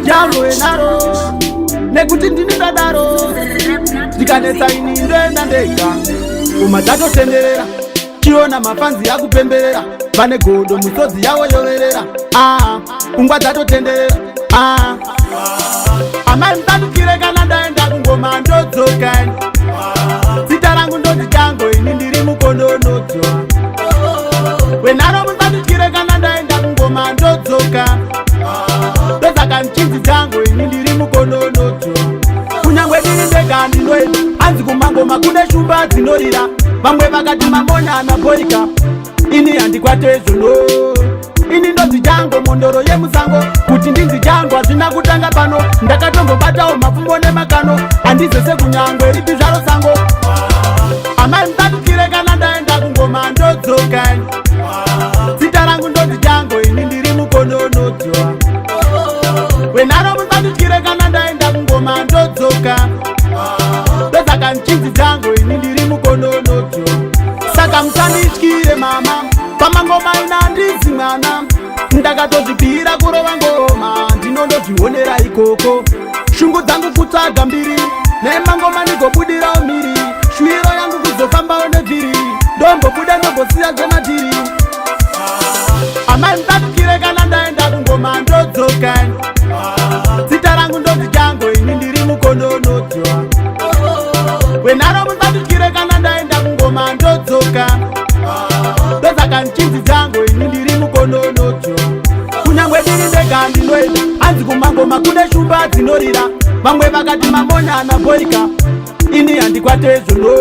jangu Wenharo nekuti ndinidadaro ndikanetsa ini ndoenda ndega uma dzatotenderera chiona mafanzi akupemberera vane godo musodzi yavo yoverera ungwa dzatotenderera amai musadukire kana ndaenda kungoma ndodzokani zita rangu ndonzi chango ini ndiri mukono unodzvova Wenharo musadukire kana ndaenda kungoma ndodzoka ndosaka mchinzi dzangu ini ndiri mukono unodzvova kunyangwe ndiri ndega ndinoenda hanzi kumangoma kune shumba dzinorira vamwe vakati mamona anapoika ini handikwatezvono ini ndonzi chango mondoro yemusango kuti ndinzi chango hazvina kutanga pano ndakatombobatawo mapfumbo nemakano handizese kunyangwe ripi zvaro sango amai musadukire kana ndaenda kungoma ndodzokani zita rangu ndonzi chango ini ndiri mukono unodzvova Wenharo musadukire kana ndaenda kungoma ndodzoka ndosaka mchinzi dzangu ini ndiri mukono unodzvova saka musandityire mama pamangoma ina handizi mwana ndakatozvibhira kurova ngoma ndinondozvionera ikoko shungu dzangu kutsvaga mbiri nemangoma ndigobudirawo mhiri shwiro yangu kuzofambawo nevhiri ndombobuda ndombosiya zvematiri amai musadukire kana ndaenda kungoma ndodzokani zita rangu ndonzi chango ini ndiri mukono unodzvova Wenharo musadukire kana ndaenda kungoma ndodzoka ndosaka mchinzi dzangu ini ndiri mukono unodzvova kunyangwe ndiri ndega ndinoenda hanzi kumangoma kune shumba dzinorira vamwe vakati mamona anapoika ini handikwatezvono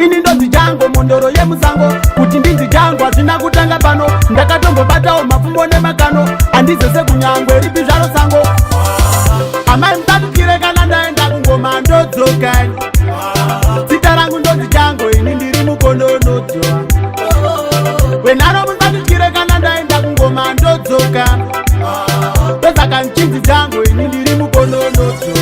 ini ndonzi chango mondoro yemusango kuti ndinzi chango hazvina kutanga pano ndakatombobatawo mapfumbo nemakano handizese kunyangwe ripi zvaro sango amai musadukire kana ndaenda kungoma ndodzokani zita rangu ndonzi chango ini ndiri mukono unodzvova Wenharo musadukire kana ndaenda kungoma ndodzoka ndosaka mchinzi dzangu ini ndiri mukono unodzvova